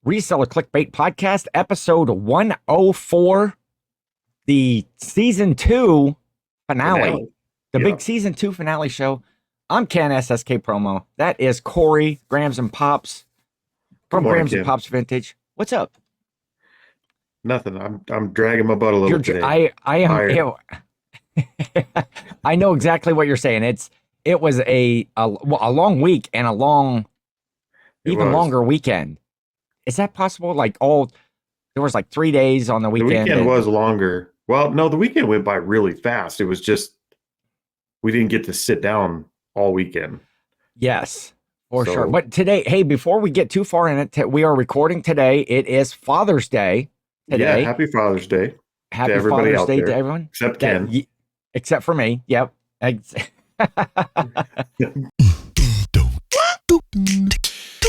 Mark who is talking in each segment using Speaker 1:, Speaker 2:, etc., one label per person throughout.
Speaker 1: Reseller Clickbait Podcast, episode 104, the season 2 finale. The big season 2 finale show. I'm Ken, SSK Promo. That is Cory, Grams and Pops from Grams and Pops Vintage. What's up?
Speaker 2: Nothing. I'm dragging my butt a little today.
Speaker 1: I am. I know exactly what you're saying. It was a long week and a longer weekend. Is that possible? There was 3 days on the weekend.
Speaker 2: The weekend was longer. Well, no, the weekend went by really fast. It was just we didn't get to sit down all weekend.
Speaker 1: Yes, for sure. But today, hey, before we get too far in it, we are recording today. It is Father's Day today.
Speaker 2: Yeah, happy Father's Day.
Speaker 1: Happy Father's Day to everyone.
Speaker 2: Except Ken.
Speaker 1: Except for me. Yep.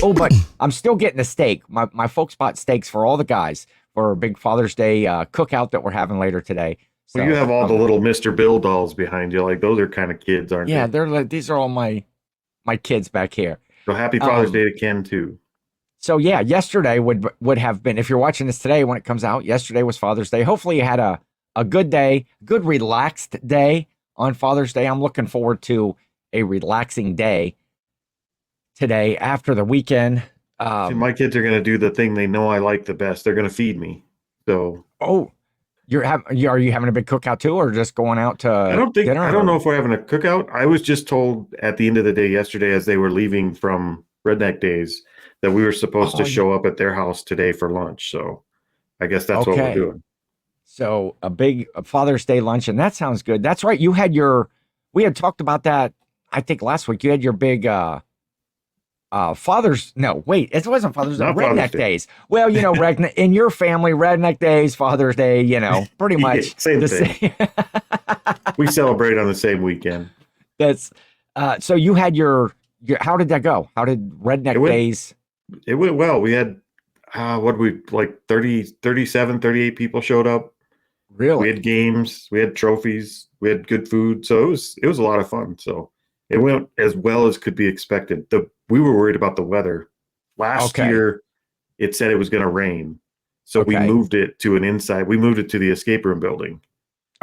Speaker 1: Oh, but I'm still getting a steak. My folks bought steaks for all the guys for a big Father's Day cookout that we're having later today. So,
Speaker 2: well, you have all the little Mr. Bill dolls behind you. Those are kind of kids, aren't they?
Speaker 1: Yeah, these are all my kids back here.
Speaker 2: So happy Father's Day to Ken too.
Speaker 1: So yeah, yesterday would have been, if you're watching this today when it comes out, yesterday was Father's Day. Hopefully you had a good day, good relaxed day on Father's Day. I'm looking forward to a relaxing day today after the weekend.
Speaker 2: See, my kids are going to do the thing they know I like the best. They're going to feed me. So.
Speaker 1: Oh, are you having a big cookout too, or just going out to dinner?
Speaker 2: I don't know if we're having a cookout. I was just told at the end of the day yesterday, as they were leaving from Redneck days, that we were supposed to show up at their house today for lunch. So I guess that's what we're doing.
Speaker 1: So a big Father's Day lunch, and that sounds good. That's right. We had talked about that, I think last week. You had your big it wasn't Father's Redneck Days. Well, Redneck in your family, Redneck Days, Father's Day, pretty much
Speaker 2: same thing. We celebrate on the same weekend.
Speaker 1: That's so you had your how did that go? How did Redneck Days?
Speaker 2: It went well. We had 37, 38 people showed up.
Speaker 1: Really?
Speaker 2: We had games, we had trophies, we had good food. So it was a lot of fun. So it went as well as could be expected. We were worried about the weather. Last year, it said it was going to rain. So we moved it to we moved it to the escape room building.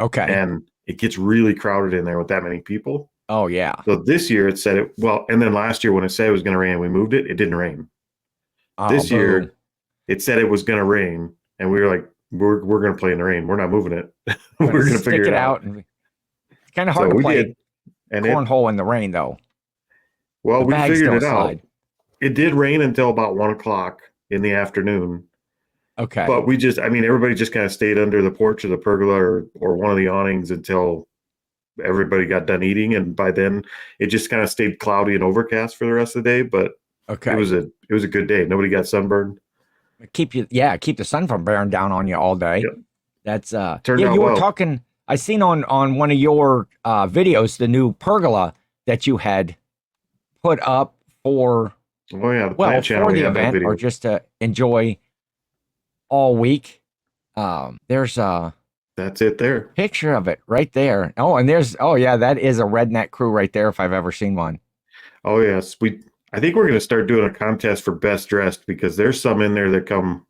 Speaker 2: Okay. And it gets really crowded in there with that many people.
Speaker 1: Oh, yeah.
Speaker 2: So this year it said and then last year when it said it was going to rain, we moved it. It didn't rain. This year, it said it was going to rain. And we were like, we're going to play in the rain. We're not moving it. We're going to figure it out.
Speaker 1: It's kind of hard to play cornhole in the rain, though.
Speaker 2: Well, we figured it out. It did rain until about 1:00 in the afternoon.
Speaker 1: Okay.
Speaker 2: But everybody just kind of stayed under the porch of the pergola or one of the awnings until everybody got done eating. And by then, it just kind of stayed cloudy and overcast for the rest of the day. But it was a good day. Nobody got sunburned.
Speaker 1: Keep the sun from bearing down on you all day.
Speaker 2: Yep.
Speaker 1: That's
Speaker 2: turned out
Speaker 1: you were
Speaker 2: well.
Speaker 1: talking. I seen on one of your videos the new pergola that you had put up for
Speaker 2: channel,
Speaker 1: for the event or just to enjoy all week. There's
Speaker 2: that's it there.
Speaker 1: Picture of it right there. Oh, and that is a Redneck crew right there if I've ever seen one.
Speaker 2: Oh yes, I think we're going to start doing a contest for best dressed because there's some in there that come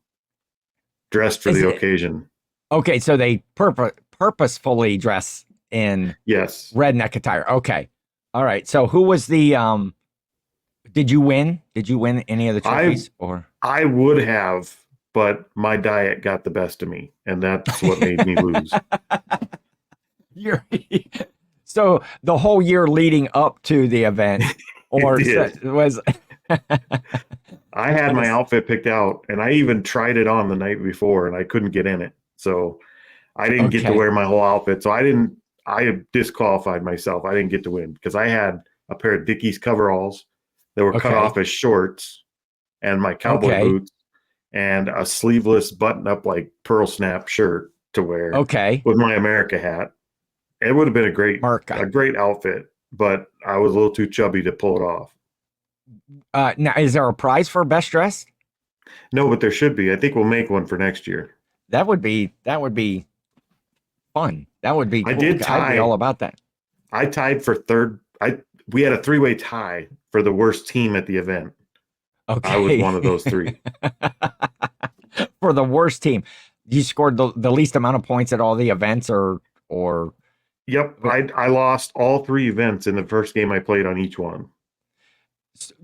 Speaker 2: dressed for the occasion. Okay, so they purposefully dress in redneck attire. Okay. All right. So who was the did you win? Did you win any of the trophies? I would have, but my diet got the best of me, and that's what made me lose.
Speaker 1: So the whole year leading up to the event was
Speaker 2: I had my outfit picked out, and I even tried it on the night before, and I couldn't get in it. So I didn't get to wear my whole outfit. So I disqualified myself. I didn't get to win because I had a pair of Dickies coveralls that were cut off as shorts and my cowboy boots and a sleeveless button-up pearl snap shirt to wear with my America hat. It would have been a great outfit, but I was a little too chubby to pull it off.
Speaker 1: Now, is there a prize for best dress?
Speaker 2: No, but there should be. I think we'll make one for next year.
Speaker 1: That would be fun. That would be cool.
Speaker 2: I did tie.
Speaker 1: I'd be all about that.
Speaker 2: I tied for third. We had a 3-way tie for the worst team at the event.
Speaker 1: Okay.
Speaker 2: I was one of those 3.
Speaker 1: for the worst team. You scored the least amount of points at all the events, or
Speaker 2: Yep, I lost all 3 events in the first game I played on each one.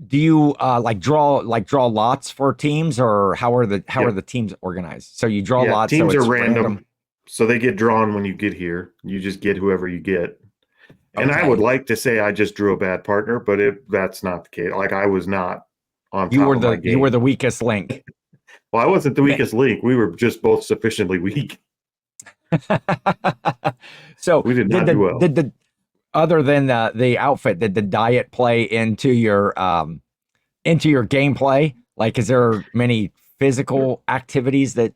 Speaker 1: do you draw lots for teams, or how are the teams organized? So you draw lots.
Speaker 2: Teams
Speaker 1: so it's
Speaker 2: are random. So they get drawn when you get here. You just get whoever you get. And I would like to say I just drew a bad partner, but that's not the case. Like, I was not on top of my game.
Speaker 1: You were the weakest link.
Speaker 2: Well, I wasn't the weakest link. We were just both sufficiently weak.
Speaker 1: So
Speaker 2: we did not do well.
Speaker 1: Did the other than the outfit, did the diet play into your gameplay? Like, is there many physical activities that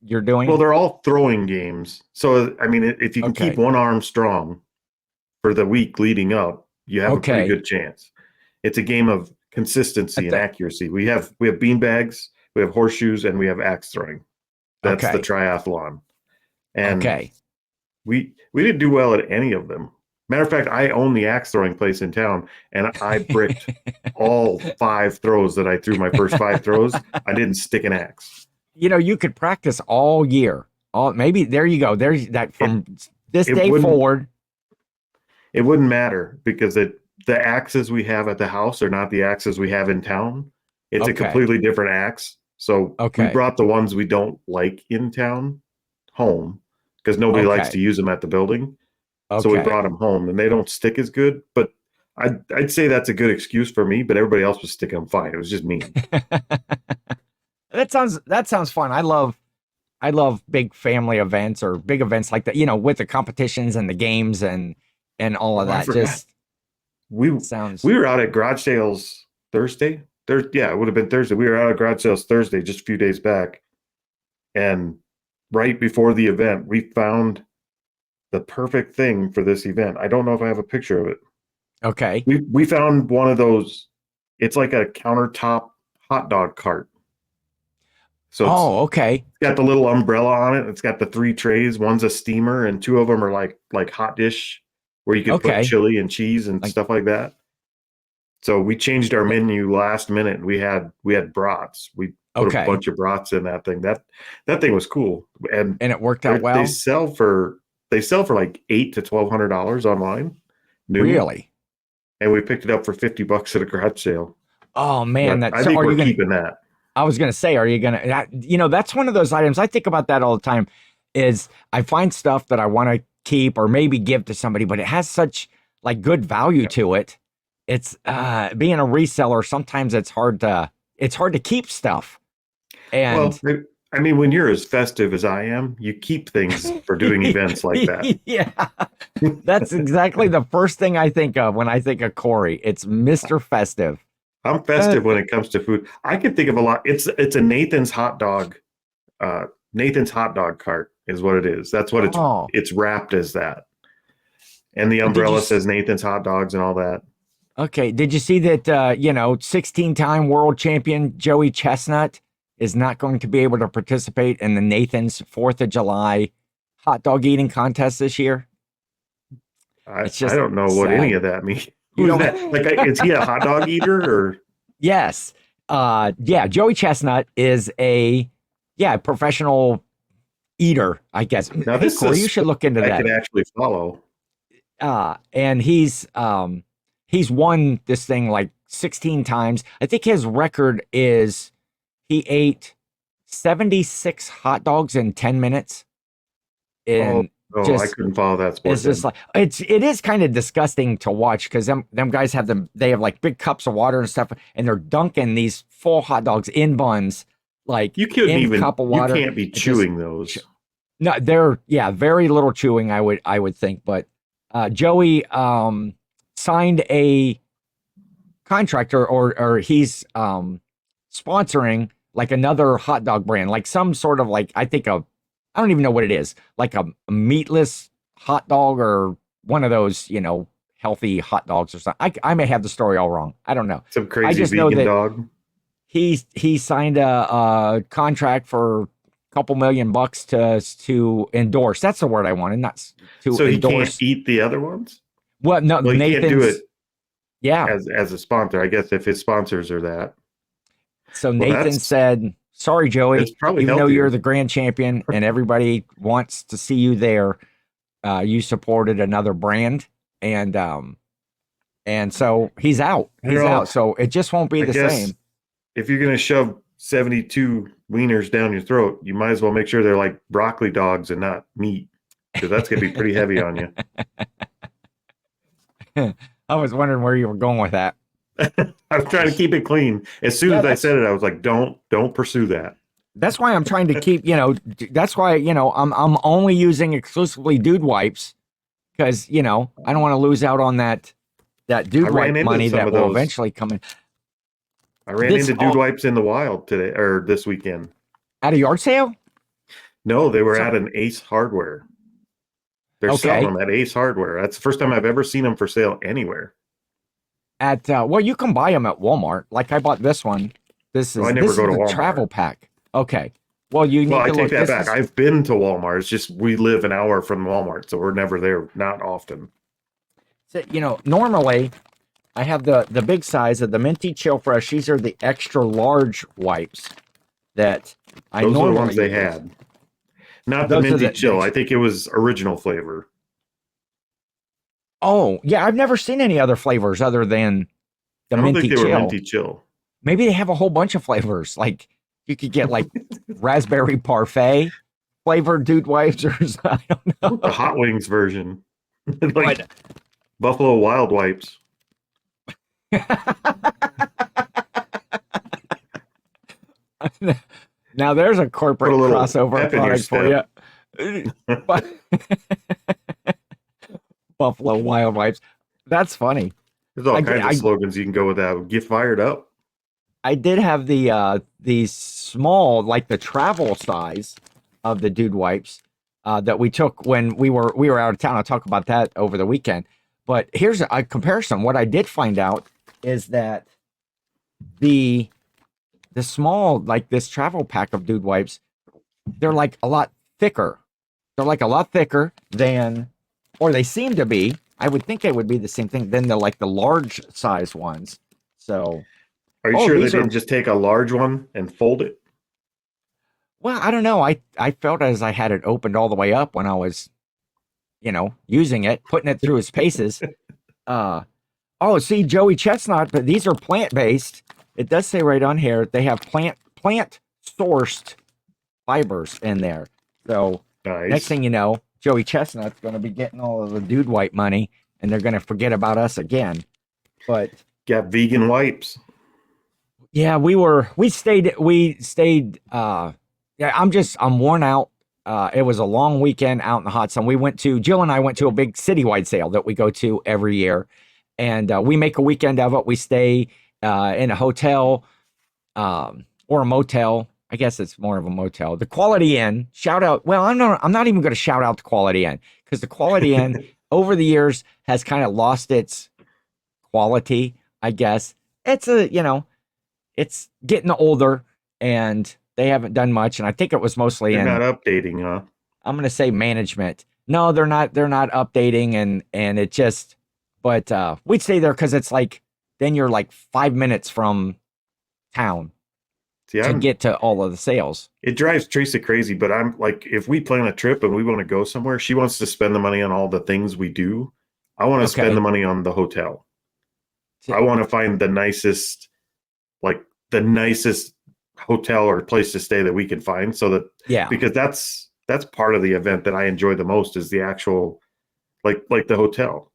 Speaker 1: you're doing?
Speaker 2: Well, they're all throwing games. So, I mean, if you can keep one arm strong for the week leading up, you have a pretty good chance. It's a game of consistency and accuracy. We have bean bags, we have horseshoes, and we have axe throwing. That's the triathlon. And we didn't do well at any of them. Matter of fact, I own the axe throwing place in town, and I bricked all 5 throws that I threw. My first 5 throws, I didn't stick an axe.
Speaker 1: You could practice all year. Maybe there you go. There's that from this day forward.
Speaker 2: It wouldn't matter, because the axes we have at the house are not the axes we have in town. It's a completely different axe. So we brought the ones we don't like in town home, because nobody likes to use them at the building. So we brought them home, and they don't stick as good. But I'd say that's a good excuse for me, but everybody else was sticking them fine. It was just me.
Speaker 1: That sounds fun. I love big family events, or big events like that, with the competitions and the games and all of that.
Speaker 2: We were out at garage sales Thursday. It would have been Thursday. We were out at garage sales Thursday, just a few days back. And right before the event, we found the perfect thing for this event. I don't know if I have a picture of it.
Speaker 1: Okay.
Speaker 2: We found one of those. It's like a countertop hot dog cart. So it's got the little umbrella on it. It's got the 3 trays. One's a steamer, and 2 of them are like hot dish, where you can put chili and cheese and stuff like that. So we changed our menu last minute. We had brats. We put a bunch of brats in that thing. That thing was cool, and
Speaker 1: it worked out well.
Speaker 2: They sell for like $800 to $1,200 online.
Speaker 1: Really?
Speaker 2: And we picked it up for $50 at a garage sale.
Speaker 1: Oh man,
Speaker 2: I think we're keeping that.
Speaker 1: I was going to say, are you going to, that's one of those items. I think about that all the time. Is I find stuff that I want to keep or maybe give to somebody, but it has such good value to it. It's being a reseller. Sometimes it's hard to keep stuff. And
Speaker 2: I mean, when you're as festive as I am, you keep things for doing events like that.
Speaker 1: Yeah, that's exactly the first thing I think of when I think of Cory. It's Mr. Festive.
Speaker 2: I'm festive when it comes to food. I can think of a lot. It's a Nathan's hot dog cart is what it is. That's what it's wrapped as that. And the umbrella says Nathan's hot dogs and all that.
Speaker 1: Okay. Did you see that 16-time world champion Joey Chestnut is not going to be able to participate in the Nathan's 4th of July hot dog eating contest this year?
Speaker 2: I don't know what any of that means. Who's that? Is he a hot dog eater or?
Speaker 1: Yes. Joey Chestnut is a professional eater, I guess.
Speaker 2: Now this
Speaker 1: Cory, you should look into that.
Speaker 2: I can actually follow.
Speaker 1: And he's won this thing 16 times. I think his record is he ate 76 hot dogs in 10 minutes.
Speaker 2: I couldn't follow that sport.
Speaker 1: It's just it is kind of disgusting to watch, because them guys have big cups of water and stuff, and they're dunking these full hot dogs in buns,
Speaker 2: you couldn't even
Speaker 1: cup of water.
Speaker 2: You can't be chewing those.
Speaker 1: No, they're very little chewing, I would think. But Joey signed a contract, or he's sponsoring another hot dog brand, some sort of I think I don't even know what it is, a meatless hot dog, or one of those, healthy hot dogs or something. I may have the story all wrong. I don't know.
Speaker 2: Some crazy vegan dog.
Speaker 1: He signed a contract for a couple $1 million to endorse. That's the word I wanted, not to endorse.
Speaker 2: So he can't eat the other ones?
Speaker 1: Well, no,
Speaker 2: he can't do it.
Speaker 1: Yeah,
Speaker 2: as a sponsor, I guess, if his sponsors are that.
Speaker 1: So Nathan said, Sorry, Joey.
Speaker 2: It's probably
Speaker 1: Even though
Speaker 2: healthier.
Speaker 1: you're the grand champion and everybody wants to see you there, you supported another brand, and so he's out. He's out. So it just won't be the same.
Speaker 2: If you're gonna shove 72 wieners down your throat, you might as well make sure they're like broccoli dogs and not meat, because that's gonna be pretty heavy on you.
Speaker 1: I was wondering where you were going with that.
Speaker 2: I was trying to keep it clean. As soon as I said it, I was like, don't pursue that.
Speaker 1: That's why I'm trying to keep, that's why, I'm only using exclusively dude wipes, because, I don't want to lose out on that dude wipe money that will eventually come in.
Speaker 2: I ran into dude wipes in the wild today, or this weekend.
Speaker 1: At a yard sale?
Speaker 2: No, they were at an Ace Hardware. They're selling them at Ace Hardware. That's the first time I've ever seen them for sale anywhere.
Speaker 1: Well, you can buy them at Walmart. Like I bought this one. This is
Speaker 2: I never go to Walmart.
Speaker 1: Travel pack. Okay. Well, you need to
Speaker 2: I take
Speaker 1: look.
Speaker 2: that back. I've been to Walmart. It's just we live an hour from Walmart, so we're never there. Not often.
Speaker 1: So, normally I have the big size of the Minty Chill Fresh. These are the extra large wipes that I normally
Speaker 2: Those are the ones they had. Not the Minty Chill. I think it was original flavor.
Speaker 1: Oh, yeah. I've never seen any other flavors other than the Minty Chill.
Speaker 2: Minty Chill.
Speaker 1: Maybe they have a whole bunch of flavors. Like you could get like raspberry parfait flavored dude wipes, or I don't know.
Speaker 2: The Hot Wings version. Like Buffalo Wild Wipes.
Speaker 1: Now there's a corporate crossover product for you. Buffalo Wild Wipes. That's funny.
Speaker 2: There's all kinds of slogans you can go with that. Get fired up.
Speaker 1: I did have the small, like the travel size of the dude wipes that we took when we were out of town. I'll talk about that over the weekend. But here's a comparison. What I did find out is that the small, like this travel pack of dude wipes, they're like a lot thicker. They're like a lot thicker than, or they seem to be. I would think it would be the same thing than the large size ones. So,
Speaker 2: are you sure they didn't just take a large one and fold it?
Speaker 1: Well, I don't know. I felt as I had it opened all the way up when I was, using it, putting it through its paces. See, Joey Chestnut, but these are plant-based. It does say right on here they have plant-sourced fibers in there. So
Speaker 2: nice.
Speaker 1: Next thing you know, Joey Chestnut's going to be getting all of the dude wipe money, and they're going to forget about us again. But
Speaker 2: got vegan wipes.
Speaker 1: Yeah, we stayed. I'm worn out. It was a long weekend out in the hot sun. Jill and I went to a big citywide sale that we go to every year, and we make a weekend of it. We stay in a hotel or a motel. I guess it's more of a motel. The Quality Inn, shout out. Well, I'm not even going to shout out the Quality Inn, because the Quality Inn over the years has kind of lost its quality, I guess. It's getting older, and they haven't done much. And I think it was mostly
Speaker 2: they're not updating, huh?
Speaker 1: I'm going to say management. No, they're not updating, and it just, but we'd stay there because it's like, then you're like 5 minutes from town. To get to all of the sales.
Speaker 2: It drives Teresa crazy, but I'm like, if we plan a trip and we want to go somewhere, she wants to spend the money on all the things we do. I want to spend the money on the hotel. I want to find the nicest hotel or place to stay that we can find, so that, because that's part of the event that I enjoy the most, is the actual, like the hotel.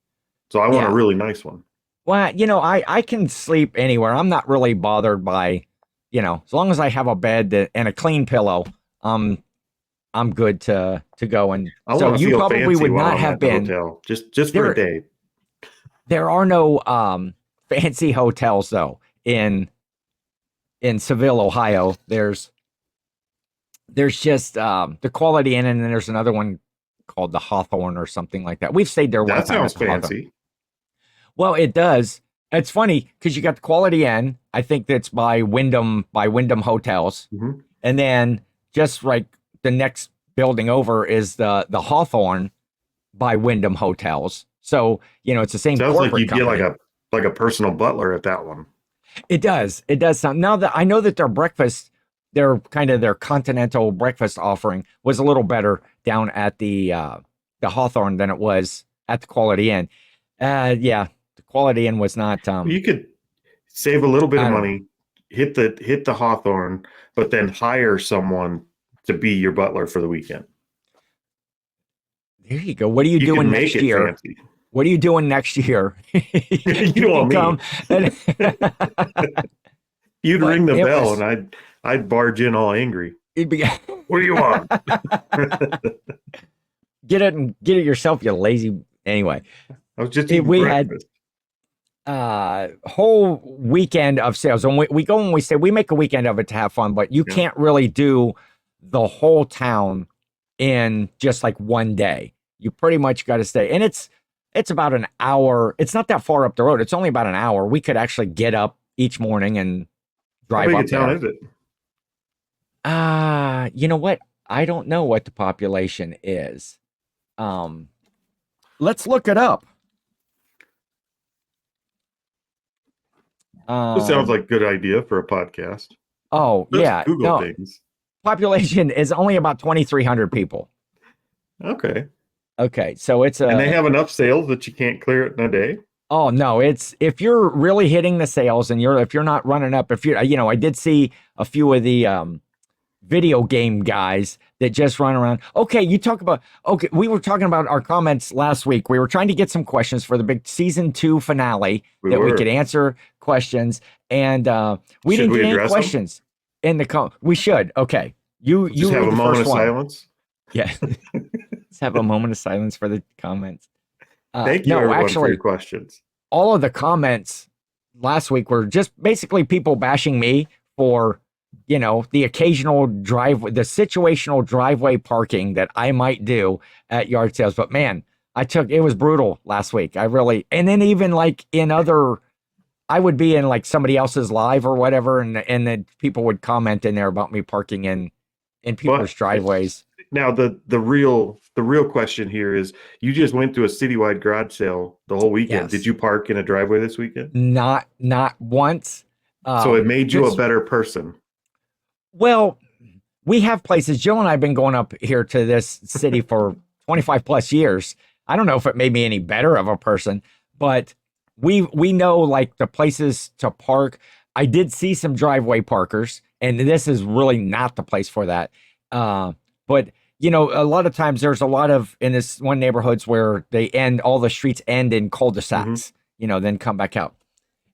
Speaker 2: So I want a really nice one.
Speaker 1: Well, I can sleep anywhere. I'm not really bothered by, as long as I have a bed and a clean pillow, I'm good to go. And so you probably would not have been
Speaker 2: hotel, just for a day.
Speaker 1: There are no fancy hotels though in Seville, Ohio. There's just the Quality Inn, and then there's another one called the Hawthorne or something like that. We've stayed there.
Speaker 2: That sounds fancy.
Speaker 1: Well, it does. It's funny because you got the Quality Inn. I think that's by Wyndham Hotels.
Speaker 2: Mm-hmm.
Speaker 1: And then just like the next building over is the Hawthorne by Wyndham Hotels. So, it's the same.
Speaker 2: Sounds like you
Speaker 1: company.
Speaker 2: get like a personal butler at that one.
Speaker 1: It does. It does sound. Now that I know that their breakfast their kind of their continental breakfast offering was a little better down at the Hawthorne than it was at the Quality Inn. Yeah, the Quality Inn was not.
Speaker 2: You could save a little bit of
Speaker 1: I don't
Speaker 2: money, hit the Hawthorne, but then hire someone to be your butler for the weekend.
Speaker 1: There you go. What are you
Speaker 2: You can
Speaker 1: doing
Speaker 2: make
Speaker 1: next
Speaker 2: it
Speaker 1: year?
Speaker 2: fancy.
Speaker 1: What are you doing next year?
Speaker 2: You don't want me.
Speaker 1: come and
Speaker 2: You'd
Speaker 1: But
Speaker 2: ring the
Speaker 1: it
Speaker 2: bell,
Speaker 1: was-
Speaker 2: and I'd barge in all angry.
Speaker 1: you'd be
Speaker 2: What do you want?
Speaker 1: get it yourself, you lazy. Anyway,
Speaker 2: I was just
Speaker 1: Hey,
Speaker 2: eating
Speaker 1: we had-
Speaker 2: breakfast.
Speaker 1: whole weekend of sales. And we go and we say we make a weekend of it to have fun, but you
Speaker 2: Yeah.
Speaker 1: can't really do the whole town in just like one day. You pretty much got to stay. And it's about an hour. It's not that far up the road. It's only about an hour. We could actually get up each morning and
Speaker 2: How
Speaker 1: drive
Speaker 2: big
Speaker 1: up
Speaker 2: a town
Speaker 1: there.
Speaker 2: is it?
Speaker 1: You know what? I don't know what the population is. Let's look it up.
Speaker 2: That sounds like a good idea for a podcast.
Speaker 1: Oh,
Speaker 2: Let's
Speaker 1: yeah.
Speaker 2: Google
Speaker 1: No,
Speaker 2: things.
Speaker 1: population is only about 2,300 people.
Speaker 2: Okay.
Speaker 1: Okay, so it's
Speaker 2: And they have enough sales that you can't clear it in a day?
Speaker 1: oh no, it's if you're really hitting the sales and if you're not running up, if you I did see a few of the video game guys that just run around. Okay, we were talking about our comments last week. We were trying to get some questions for the big season 2 finale
Speaker 2: We
Speaker 1: we
Speaker 2: were.
Speaker 1: could answer questions, and we
Speaker 2: Should
Speaker 1: didn't
Speaker 2: we
Speaker 1: get any
Speaker 2: address them?
Speaker 1: questions in the we should. Okay. You
Speaker 2: Just have
Speaker 1: read
Speaker 2: a
Speaker 1: the
Speaker 2: moment
Speaker 1: first
Speaker 2: of
Speaker 1: one.
Speaker 2: silence.
Speaker 1: Yeah. Let's have a moment of silence for the comments.
Speaker 2: Thank you,
Speaker 1: no,
Speaker 2: everyone, for
Speaker 1: actually,
Speaker 2: your questions.
Speaker 1: all of the comments last week were just basically people bashing me for, the occasional the situational driveway parking that I might do at yard sales. But man, it was brutal last week. And then even like I would be in like somebody else's live or whatever. And then people would comment in there about me parking in people's driveways.
Speaker 2: Now, the real question here is: you just went to a citywide garage sale the whole weekend.
Speaker 1: Yes.
Speaker 2: Did you park in a driveway this weekend?
Speaker 1: Not once.
Speaker 2: So it made you
Speaker 1: just-
Speaker 2: a better person.
Speaker 1: Well, we have places. Jill and I have been going up here to this city for 25 plus years. I don't know if it made me any better of a person, but we know like the places to park. I did see some driveway parkers, and this is really not the place for that. But a lot of times there's a lot of in this one neighborhoods where all the streets end in cul-de-sacs, then come back out.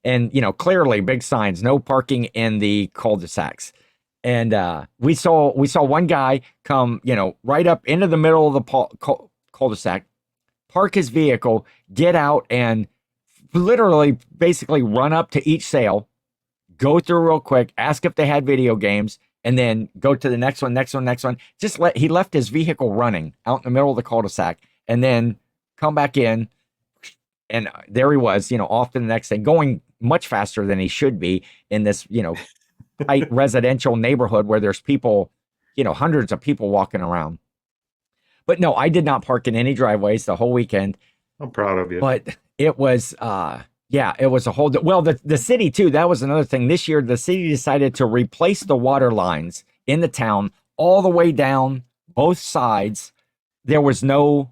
Speaker 1: And, clearly big signs, no parking in the cul-de-sacs. And we saw one guy come, right up into the middle of the cul-de-sac, park his vehicle, get out, and literally basically run up to each sale, go through real quick, ask if they had video games, and then go to the next one. He left his vehicle running out in the middle of the cul-de-sac, and then come back in, and there he was, off to the next thing, going much faster than he should be in this, tight residential neighborhood where there's people, hundreds of people walking around. But no, I did not park in any driveways the whole weekend.
Speaker 2: I'm proud of you.
Speaker 1: But it was, it was a whole, the city too, that was another thing. This year, the city decided to replace the water lines in the town all the way down both sides. There was on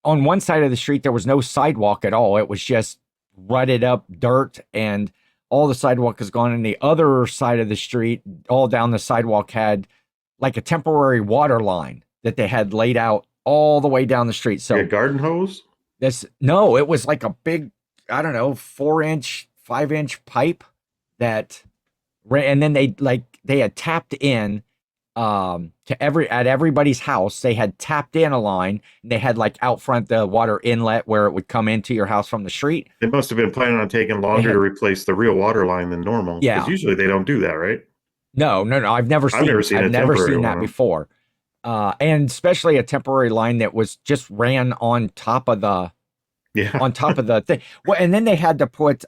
Speaker 1: one side of the street, there was no sidewalk at all. It was just rutted up dirt, and all the sidewalk is gone. And the other side of the street, all down the sidewalk, had like a temporary water line that they had laid out all the way down the street. So
Speaker 2: a garden hose?
Speaker 1: it was like a big, I don't know, 4-inch, 5-inch pipe that ran, and then they had tapped in at everybody's house. They had tapped in a line, and they had like out front the water inlet where it would come into your house from the street.
Speaker 2: They must have been planning on taking longer to replace the real water line than normal.
Speaker 1: Yeah.
Speaker 2: Because usually they don't do that, right?
Speaker 1: No. I've never seen that before. And especially a temporary line that was just ran on top of the thing. Well, and then they had to put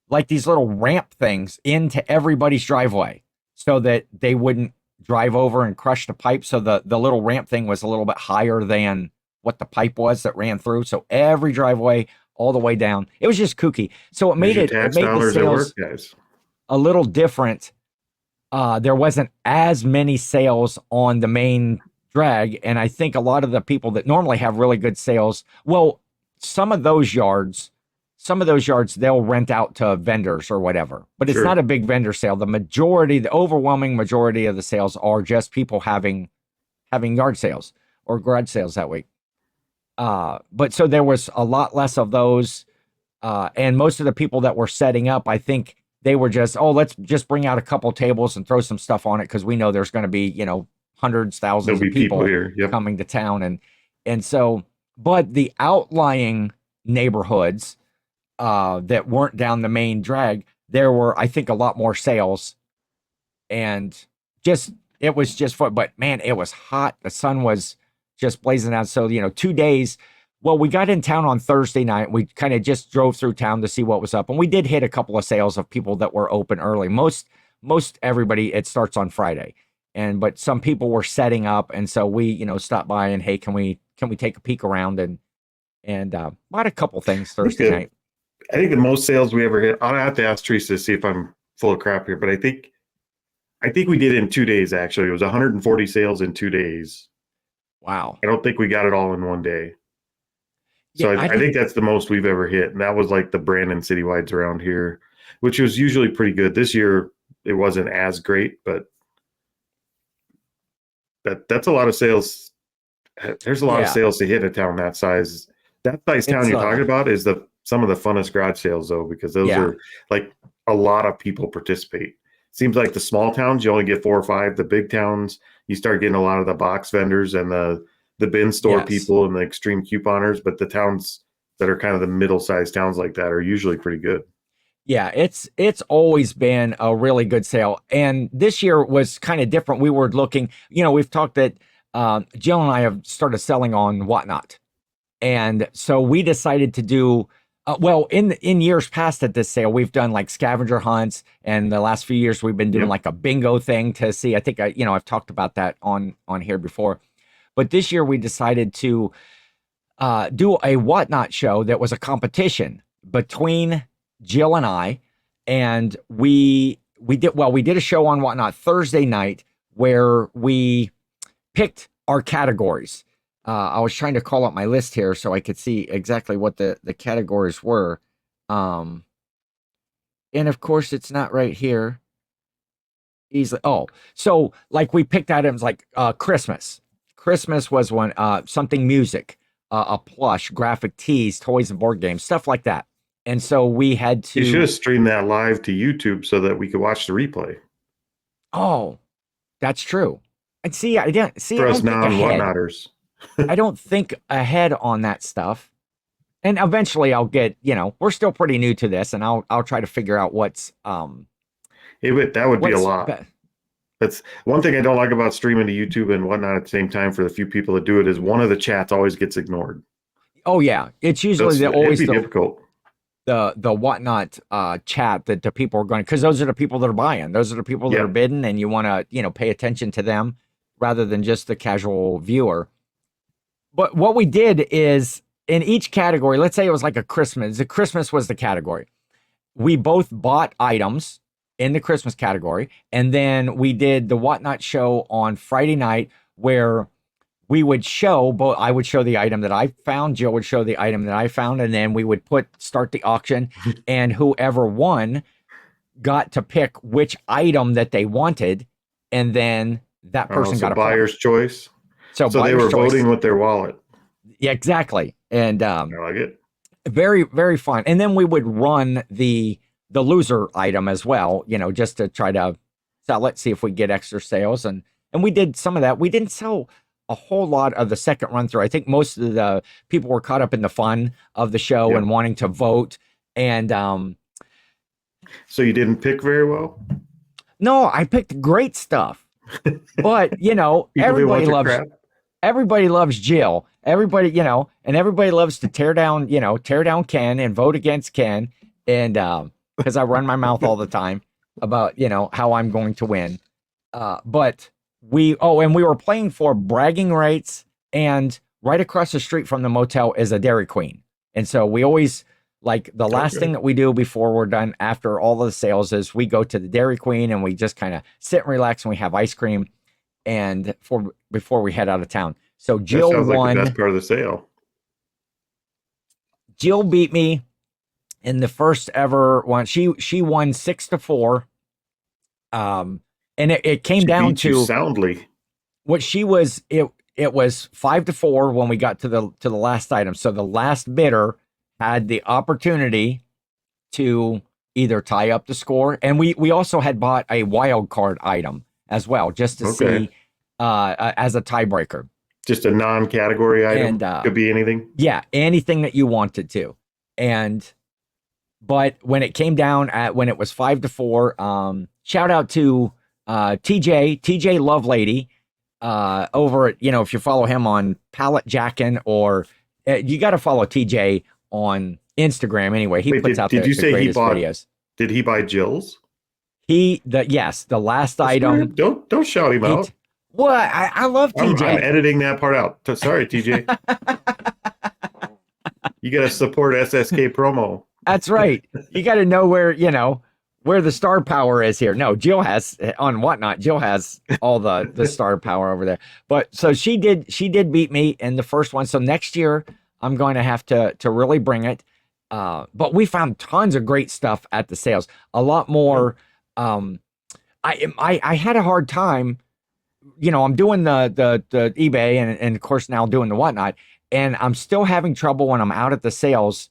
Speaker 1: like these little ramp things into everybody's driveway so that they wouldn't drive over and crush the pipe. So the little ramp thing was a little bit higher than what the pipe was that ran through. So every driveway all the way down, it was just kooky. So it made the sales
Speaker 2: guys.
Speaker 1: a little different there wasn't as many sales on the main drag. And I think a lot of the people that normally have really good sales, well, some of those yards, they'll rent out to vendors or whatever, but it's
Speaker 2: Sure.
Speaker 1: not a big vendor sale. The overwhelming majority of the sales are just people having yard sales or garage sales that week. But so there was a lot less of those. And most of the people that were setting up, I think they were just, let's just bring out a couple tables and throw some stuff on it, because we know there's going to be, hundreds, thousands
Speaker 2: There'll
Speaker 1: of
Speaker 2: be
Speaker 1: people
Speaker 2: here. Yep.
Speaker 1: coming to town. And so, but the outlying neighborhoods that weren't down the main drag, there were, I think, a lot more sales. And it was just fun. But man, it was hot. The sun was just blazing out. So, 2 days. Well, we got in town on Thursday night. We kind of just drove through town to see what was up. And we did hit a couple of sales of people that were open early. Most everybody, it starts on Friday. But some people were setting up. And so we, stopped by and, hey, can we take a peek around and bought a couple things Thursday night.
Speaker 2: I think the most sales we ever hit, I'll have to ask Teresa to see if I'm full of crap here, but I think we did it in 2 days, actually. It was 140 sales in 2 days.
Speaker 1: Wow.
Speaker 2: I don't think we got it all in one day. So
Speaker 1: Yeah,
Speaker 2: I think that's the most we've ever hit. And that was like the Brandon citywides around here, which was usually pretty good. This year, it wasn't as great, but that's a lot of sales. There's a lot of sales to hit a town that size. That size town you're talking about is some of the funnest garage sales, though, because those are like a lot of people participate. Seems like the small towns, you only get 4 or 5. The big towns, you start getting a lot of the box vendors and the bin store people and the extreme couponers. But the towns that are kind of the middle-sized towns like that are usually pretty good.
Speaker 1: Yeah, it's always been a really good sale. And this year was kind of different. We were looking, we've talked that Jill and I have started selling on Whatnot. And so we decided to do, in years past at this sale, we've done like scavenger hunts. And the last few years, we've been doing like a bingo thing to see. I think, I've talked about that on here before. But this year, we decided to do a Whatnot show that was a competition between Jill and I. And we did a show on Whatnot Thursday night where we picked our categories. I was trying to call up my list here so I could see exactly what the categories were. And of course, it's not right here. So like we picked items like Christmas. Christmas was one, something music, a plush, graphic tees, toys and board games, stuff like that. And so we had to.
Speaker 2: You should have streamed that live to YouTube so that we could watch the replay.
Speaker 1: Oh, that's true. And see, I didn't see.
Speaker 2: For us non-Whatnotters.
Speaker 1: I don't think ahead on that stuff. And eventually I'll get, we're still pretty new to this, and I'll try to figure out what's that
Speaker 2: would be a lot. That's one thing I don't like about streaming to YouTube and Whatnot at the same time for the few people that do it is one of the chats always gets ignored.
Speaker 1: Oh yeah. It's usually always
Speaker 2: difficult.
Speaker 1: The Whatnot chat that the people are going, because those are the people that are buying. Those are the people that are bidding, and you want to, pay attention to them rather than just the casual viewer. But what we did is in each category, let's say it was like a Christmas. The Christmas was the category. We both bought items in the Christmas category. And then we did the Whatnot show on Friday night where we would show, I would show the item that I found. Jill would show the item that I found. And then we would start the auction, and whoever won got to pick which item that they wanted. And then that person got a
Speaker 2: buyer's choice.
Speaker 1: So
Speaker 2: they were voting with their wallet.
Speaker 1: Yeah, exactly. And
Speaker 2: I like it.
Speaker 1: Very, very fun. And then we would run the loser item as well, just to try to sell it, see if we get extra sales. And we did some of that. We didn't sell a whole lot of the second run through. I think most of the people were caught up in the fun of the show and wanting to vote. And
Speaker 2: so you didn't pick very well?
Speaker 1: No, I picked great stuff. But everybody loves Jill. Everybody, and everybody loves to tear down Ken and vote against Ken. And because I run my mouth all the time about, how I'm going to win. But we were playing for bragging rights, and right across the street from the motel is a Dairy Queen. And so we always like the last thing that we do before we're done after all of the sales is we go to the Dairy Queen and we just kind of sit and relax and we have ice cream and before we head out of town. So Jill
Speaker 2: sounds
Speaker 1: won.
Speaker 2: like the best part of the sale.
Speaker 1: Jill beat me in the first ever one. She won 6-4. And it came down to
Speaker 2: soundly.
Speaker 1: What she was. It was 5-4 when we got to the last item. So the last bidder had the opportunity to either tie up the score, and we also had bought a wild card item as well, just to see as a tiebreaker.
Speaker 2: Just a non-category item. And, could be anything.
Speaker 1: Yeah, anything that you wanted to. But when it came down when it was 5-4, shout out to TJ Lovelady over at, if you follow him on Pallet Jackin, or you got to follow TJ on Instagram anyway. He puts out the greatest videos.
Speaker 2: Did he buy Jill's?
Speaker 1: Yes, the last item.
Speaker 2: Don't shout him out.
Speaker 1: What? I love TJ.
Speaker 2: I'm editing that part out. Sorry, TJ. You got to support SSK promo.
Speaker 1: That's right. You got to know where the star power is here. No, Jill has on Whatnot. Jill has all the star power over there. But so she did beat me in the first one. So next year I'm going to have to really bring it. But we found tons of great stuff at the sales. A lot more. I had a hard time. I'm doing the eBay and of course now doing the Whatnot, and I'm still having trouble when I'm out at the sales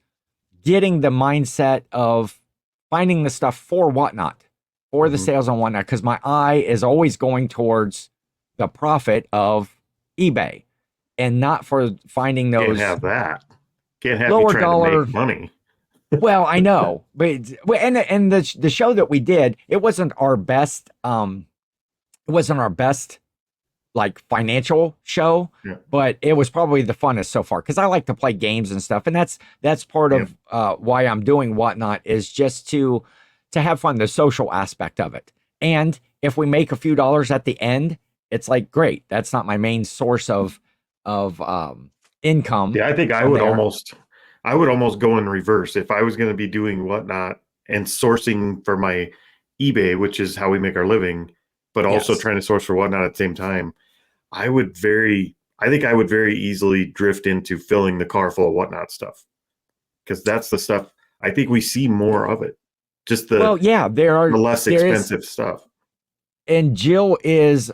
Speaker 1: getting the mindset of finding the stuff for Whatnot, for the sales on Whatnot, because my eye is always going towards the profit of eBay and not for finding those.
Speaker 2: Can't have that. Can't have
Speaker 1: lower
Speaker 2: you trying
Speaker 1: dollar
Speaker 2: to make money.
Speaker 1: Well, I know, but and the show that we did, it wasn't our best. It wasn't our best like financial show, but it was probably the funnest so far because I like to play games and stuff, and that's part of why I'm doing Whatnot, is just to have fun, the social aspect of it. And if we make a few dollars at the end, it's like great. That's not my main source of income.
Speaker 2: Yeah, I think I would almost go in reverse if I was going to be doing Whatnot and sourcing for my eBay, which is how we make our living, but also trying to source for Whatnot at the same time. I think I would very easily drift into filling the car full of Whatnot stuff, because that's the stuff I think we see more of it. Just the the less expensive stuff.
Speaker 1: And Jill is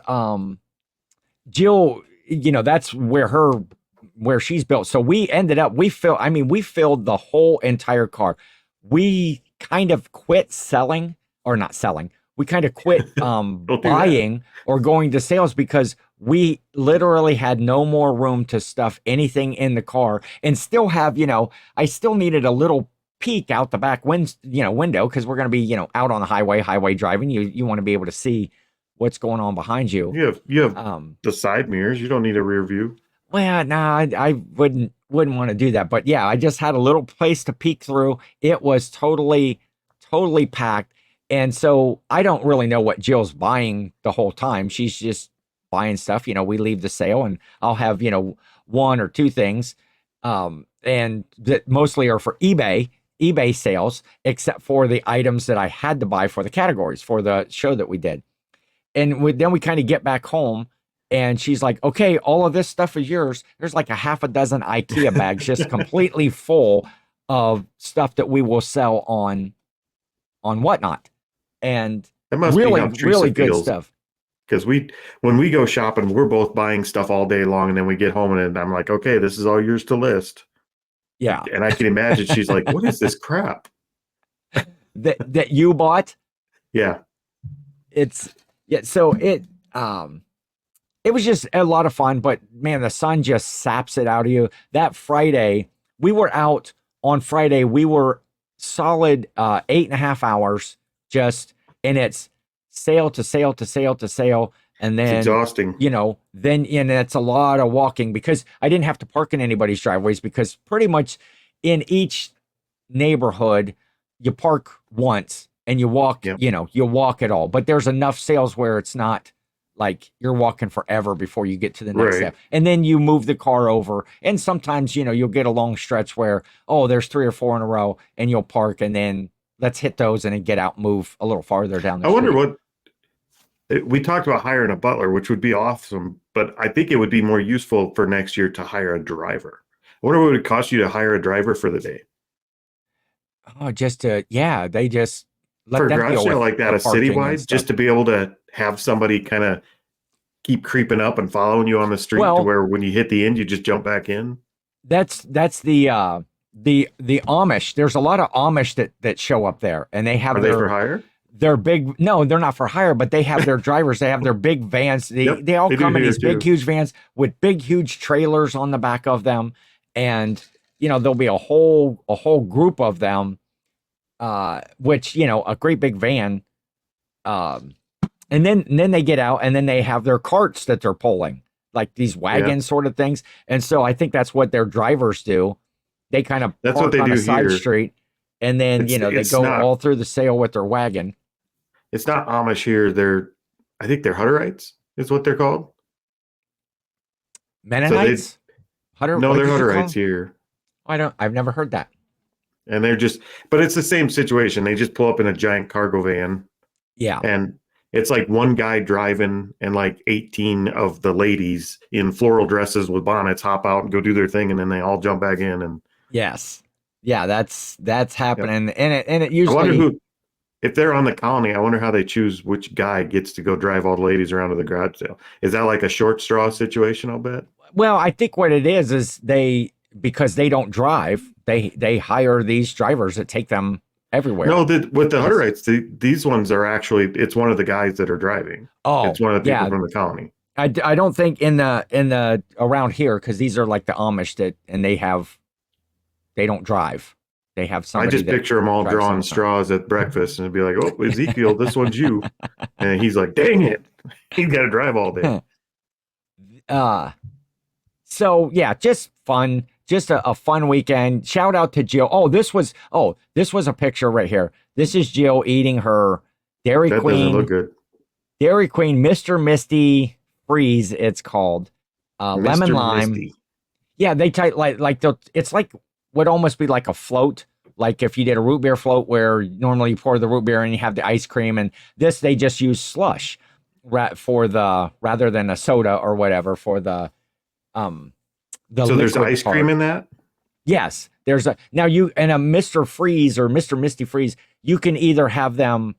Speaker 1: that's where she's built. So we ended up we filled the whole entire car. We kind of quit selling, or not selling. We kind of quit buying or going to sales because we literally had no more room to stuff anything in the car, and still have, I still needed a little peek out the back window, because we're going to be, out on the highway driving. You want to be able to see what's going on behind you.
Speaker 2: You have the side mirrors. You don't need a rear view.
Speaker 1: Well, no, I wouldn't want to do that. But yeah, I just had a little place to peek through. It was totally packed. And so I don't really know what Jill's buying the whole time. She's just buying stuff. We leave the sale and I'll have, one or two things. And that mostly are for eBay sales, except for the items that I had to buy for the categories for the show that we did. And then we kind of get back home and she's like, okay, all of this stuff is yours. There's like a half a dozen IKEA bags just completely full of stuff that we will sell on Whatnot. And really good stuff.
Speaker 2: Because when we go shopping, we're both buying stuff all day long, and then we get home and I'm like, okay, this is all yours to list.
Speaker 1: Yeah.
Speaker 2: And I can imagine she's like, what is this crap
Speaker 1: that you bought?
Speaker 2: Yeah.
Speaker 1: So it was just a lot of fun, but man, the sun just saps it out of you. That Friday, we were out on Friday. We were solid 8.5 hours and it's sale to sale to sale to sale. And then
Speaker 2: it's exhausting,
Speaker 1: and it's a lot of walking, because I didn't have to park in anybody's driveways, because pretty much in each neighborhood you park once and you walk, you walk it all, but there's enough sales where it's not like you're walking forever before you get to the next
Speaker 2: Right.
Speaker 1: step. And then you move the car over. And sometimes, you'll get a long stretch where, oh, there's 3 or 4 in a row, and you'll park, and then let's hit those and then get out, move a little farther down the
Speaker 2: I
Speaker 1: street.
Speaker 2: wonder we talked about hiring a butler, which would be awesome, but I think it would be more useful for next year to hire a driver. I wonder what it would cost you to hire a driver for the day.
Speaker 1: Oh, they just let
Speaker 2: For a
Speaker 1: them
Speaker 2: garage
Speaker 1: deal
Speaker 2: sale
Speaker 1: with
Speaker 2: like that,
Speaker 1: the
Speaker 2: a
Speaker 1: parking and
Speaker 2: citywide,
Speaker 1: stuff.
Speaker 2: just to be able to have somebody kind of keep creeping up and following you on the street to
Speaker 1: Well,
Speaker 2: where when you hit the end, you just jump back in.
Speaker 1: that's the Amish. There's a lot of Amish that show up there, and they have
Speaker 2: Are they for hire?
Speaker 1: their big, no, they're not for hire, but they have their drivers. They have their big vans. They all
Speaker 2: they
Speaker 1: come
Speaker 2: do
Speaker 1: in
Speaker 2: here
Speaker 1: these big,
Speaker 2: too.
Speaker 1: huge vans with big, huge trailers on the back of them. And, there'll be a whole group of them, which, a great big van. And then they get out, and then they have their carts that they're pulling, like these wagon sort of things. And so I think that's what their drivers do. They kind of
Speaker 2: That's
Speaker 1: park
Speaker 2: what they
Speaker 1: on
Speaker 2: do
Speaker 1: a side
Speaker 2: here.
Speaker 1: street, and then, they go all through the sale with their wagon.
Speaker 2: It's not Amish here. I think they're Hutterites is what they're called.
Speaker 1: Mennonites?
Speaker 2: No, they're Hutterites here.
Speaker 1: I've never heard that.
Speaker 2: And but it's the same situation. They just pull up in a giant cargo van.
Speaker 1: Yeah.
Speaker 2: And it's like one guy driving and like 18 of the ladies in floral dresses with bonnets hop out and go do their thing. And then they all jump back in. And
Speaker 1: yes. Yeah, that's happening. Yep. And it usually,
Speaker 2: I wonder if they're on the colony, I wonder how they choose which guy gets to go drive all the ladies around to the garage sale. Is that like a short straw situation? I'll bet.
Speaker 1: Well, I think what it is because they don't drive, they hire these drivers that take them everywhere.
Speaker 2: No, with the Hutterites, these ones are actually, it's one of the guys that are driving.
Speaker 1: Oh,
Speaker 2: it's one of the people from the colony.
Speaker 1: I don't think in the around here, because these are like the Amish and they don't drive. They have somebody.
Speaker 2: I just picture them all drawing straws at breakfast, and it'd be like, "Oh, Ezekiel, this one's you," and he's like, "Dang it, he's got to drive all day."
Speaker 1: So yeah, just fun, just a fun weekend. Shout out to Jill. This was a picture right here. This is Jill eating her Dairy Queen. That doesn't
Speaker 2: look good.
Speaker 1: Dairy Queen Mr. Misty Freeze. It's called lemon lime. Misty. Yeah, they type it's like would almost be like a float, like if you did a root beer float where normally you pour the root beer and you have the ice cream, and this they just use slush rather than a soda or whatever for the
Speaker 2: so there's ice cream in that?
Speaker 1: Yes, there's a Mr. Freeze or Mr. Misty Freeze, you can either have them,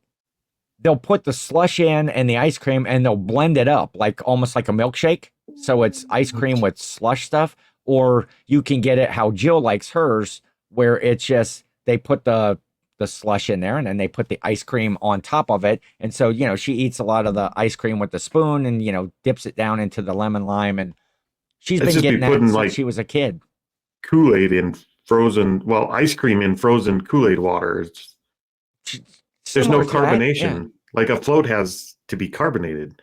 Speaker 1: they'll put the slush in and the ice cream and they'll blend it up like almost like a milkshake, so it's ice cream with slush stuff. Or you can get it how Jill likes hers, where it's just they put the slush in there and then they put the ice cream on top of it. And so, she eats a lot of the ice cream with the spoon and, dips it down into the lemon lime. And she's been getting that since she was a kid.
Speaker 2: Kool-Aid in ice cream in frozen Kool-Aid water. There's no carbonation. Yeah. Like a float has to be carbonated.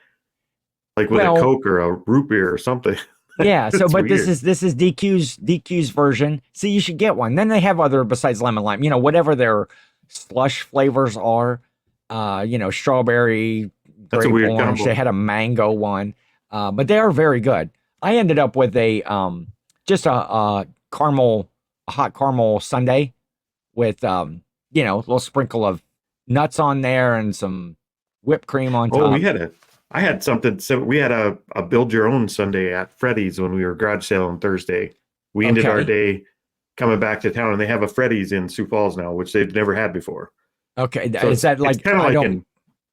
Speaker 2: Like with a Coke or a root beer or something.
Speaker 1: Yeah, so but weird. this is DQ's version. So you should get one. Then they have other besides lemon lime, whatever their slush flavors are. Strawberry,
Speaker 2: that's a weird
Speaker 1: orange.
Speaker 2: combo.
Speaker 1: They had a mango one. But they are very good. I ended up with a just a hot caramel sundae with a little sprinkle of nuts on there and some whipped cream on top.
Speaker 2: Oh, I had something. So we had a build your own Sunday at Freddy's when we were garage sale on Thursday. We ended our day coming back to town, and they have a Freddy's in Sioux Falls now, which they've never had before.
Speaker 1: Okay, so is that like
Speaker 2: it's kind of like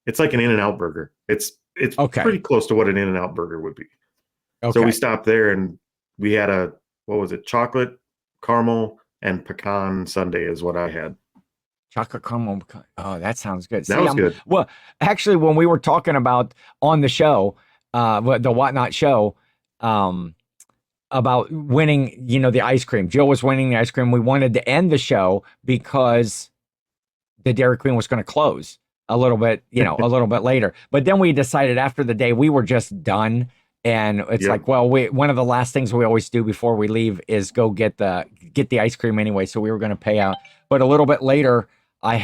Speaker 2: it's like an In-N-Out burger. It's pretty close to what an In-N-Out burger would be. Okay. So we stopped there and we had chocolate, caramel, and pecan sundae is what I had.
Speaker 1: Chocolate caramel. Oh, that sounds good.
Speaker 2: That was good.
Speaker 1: Well, actually, when we were talking about on the show, the Whatnot show, about winning, the ice cream. Jill was winning the ice cream. We wanted to end the show because the Dairy Queen was going to close a little bit, a little bit later. But then we decided after the day we were just done. And it's like, well, one of the last things we always do before we leave is go get the ice cream anyway. So we were going to pay out. But a little bit later, I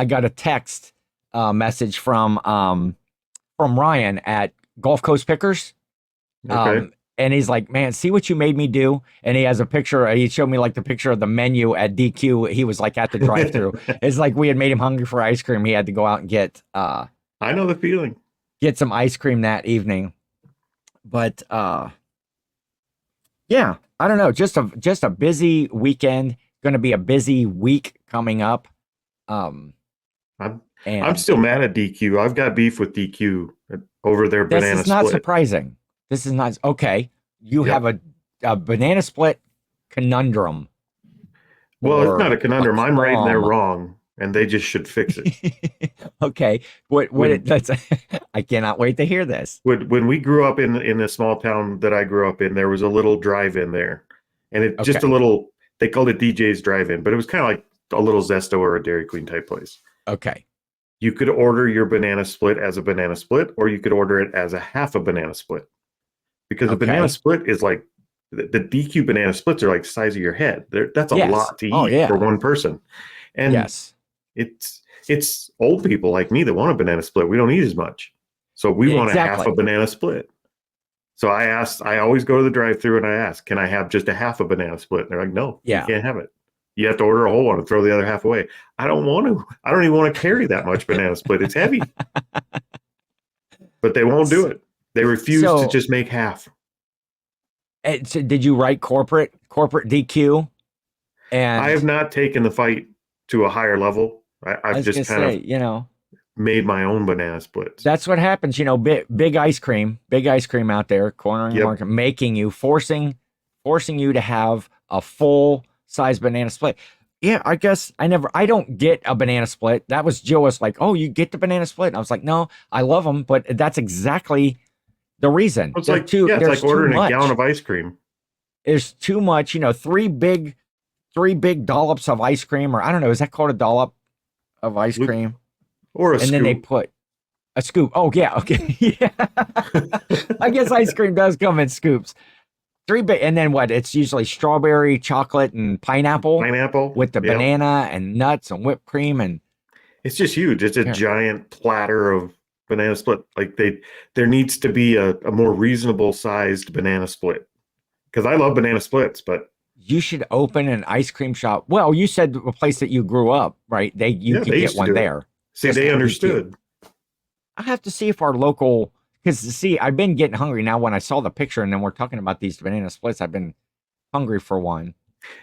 Speaker 1: got a text message from from Ryan at Gulf Coast Pickers.
Speaker 2: Okay.
Speaker 1: And he's like, man, see what you made me do. And he has a picture. He showed me like the picture of the menu at DQ. He was like at the drive-thru. It's like we had made him hungry for ice cream. He had to go out and get
Speaker 2: I know the feeling.
Speaker 1: Get some ice cream that evening. But yeah, I don't know. Just a busy weekend. Going to be a busy week coming up.
Speaker 2: I'm still mad at DQ. I've got beef with DQ over their banana split.
Speaker 1: This is not surprising. This is not okay. You have a banana split conundrum.
Speaker 2: Well, it's not a conundrum. I'm right and they're wrong, and they just should fix it.
Speaker 1: Okay. I cannot wait to hear this.
Speaker 2: When we grew up in a small town that I grew up in, there was a little drive-in there, and it just a little. They called it DJ's Drive-In, but it was kind of like a little Zesto or a Dairy Queen type place.
Speaker 1: Okay.
Speaker 2: You could order your banana split as a banana split, or you could order it as a half a banana split. Because a banana split is like the DQ banana splits are like the size of your head. That's a lot to eat for one person. And it's old people like me that want a banana split. We don't eat as much. So we want a half a banana split. So I always go to the drive-thru and I ask, can I have just a half a banana split? And they're like, no, you can't have it. You have to order a whole one and throw the other half away. I don't want to. I don't even want to carry that much banana split. It's heavy. But they won't do it. They refuse to just make half.
Speaker 1: So did you write corporate DQ? And
Speaker 2: I have not taken the fight to a higher level. I've just kind of made my own banana splits.
Speaker 1: That's what happens. Big ice cream out there, cornering the market, making you, forcing you to have a full size banana split. Yeah, I guess I don't get a banana split. That was Jill was like, oh, you get the banana split. And I was like, no, I love them, but that's exactly the reason.
Speaker 2: It's like ordering a gallon of ice cream.
Speaker 1: There's too much, three big dollops of ice cream, or I don't know, is that called a dollop of ice cream?
Speaker 2: Or a scoop.
Speaker 1: And then they put a scoop. Oh, yeah, okay. Yeah. I guess ice cream does come in scoops. Three big, and then what? It's usually strawberry, chocolate, and pineapple. With the banana and nuts and whipped cream, and
Speaker 2: it's just huge. It's a giant platter of banana split. Like there needs to be a more reasonable sized banana split. Because I love banana splits, but
Speaker 1: you should open an ice cream shop. Well, you said a place that you grew up, right? You could get one there.
Speaker 2: See, they understood.
Speaker 1: I have to see if our local. Because, see, I've been getting hungry now when I saw the picture, and then we're talking about these banana splits. I've been hungry for one.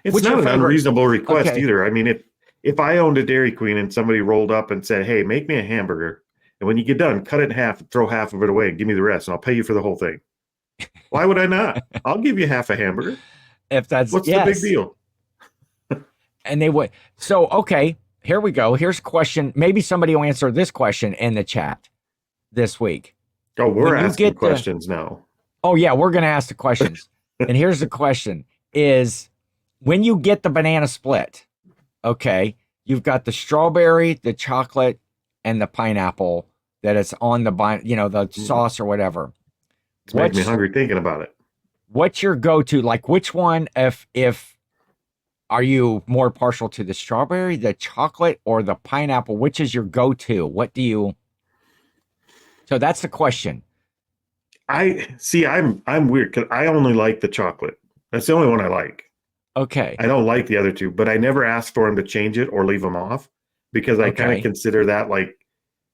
Speaker 2: It's not an unreasonable request either. I mean, if I owned a Dairy Queen and somebody rolled up and said, hey, make me a hamburger, and when you get done, cut it in half and throw half of it away and give me the rest, and I'll pay you for the whole thing. Why would I not? I'll give you half a hamburger.
Speaker 1: If that's
Speaker 2: what's the big deal?
Speaker 1: And they would. So, okay, here we go. Here's a question. Maybe somebody will answer this question in the chat this week.
Speaker 2: Oh, we're asking questions now.
Speaker 1: Oh, yeah, we're going to ask the questions. And here's the question is, when you get the banana split, okay, you've got the strawberry, the chocolate, and the pineapple that it's on the sauce or whatever.
Speaker 2: It's making me hungry thinking about it.
Speaker 1: What's your go-to? Like, which one, if are you more partial to the strawberry, the chocolate, or the pineapple? Which is your go-to? What do you... So that's the question.
Speaker 2: I'm weird because I only like the chocolate. That's the only one I like.
Speaker 1: Okay.
Speaker 2: I don't like the other two, but I never asked for them to change it or leave them off because I kind of consider that like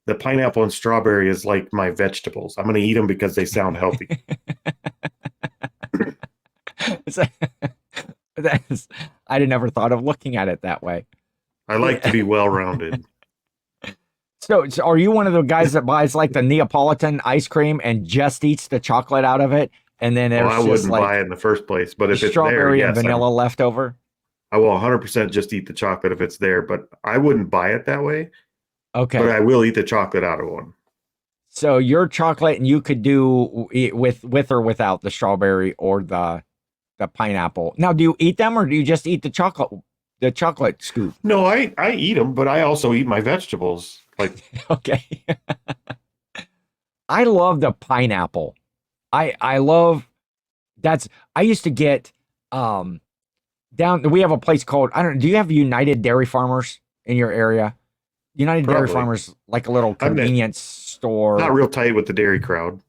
Speaker 2: the pineapple and strawberry is like my vegetables. I'm going to eat them because they sound healthy.
Speaker 1: I never thought of looking at it that way.
Speaker 2: I like to be well-rounded.
Speaker 1: So are you one of the guys that buys like the Neapolitan ice cream and just eats the chocolate out of it? And then
Speaker 2: I wouldn't buy it in the first place. But if it's
Speaker 1: strawberry and vanilla left over?
Speaker 2: I will 100% just eat the chocolate if it's there, but I wouldn't buy it that way.
Speaker 1: Okay.
Speaker 2: But I will eat the chocolate out of one.
Speaker 1: So your chocolate, and you could do with or without the strawberry or the pineapple. Now, do you eat them or do you just eat the chocolate scoop?
Speaker 2: No, I eat them, but I also eat my vegetables. Like,
Speaker 1: okay. I love the pineapple. I love I used to get we have a place called, do you have United Dairy Farmers in your area? United Dairy
Speaker 2: Probably.
Speaker 1: Farmers like a little
Speaker 2: I'm
Speaker 1: convenience store,
Speaker 2: not real tight with the dairy crowd.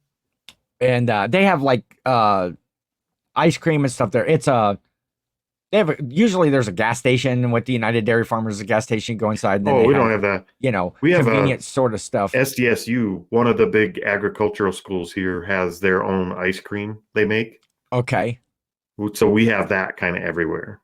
Speaker 1: and they have like ice cream and stuff there. Usually there's a gas station with the United Dairy Farmers, a gas station go inside, and then
Speaker 2: Oh, we don't have that. We have
Speaker 1: convenience sort of stuff.
Speaker 2: SDSU, one of the big agricultural schools here, has their own ice cream they make.
Speaker 1: Okay.
Speaker 2: So we have that kind of everywhere.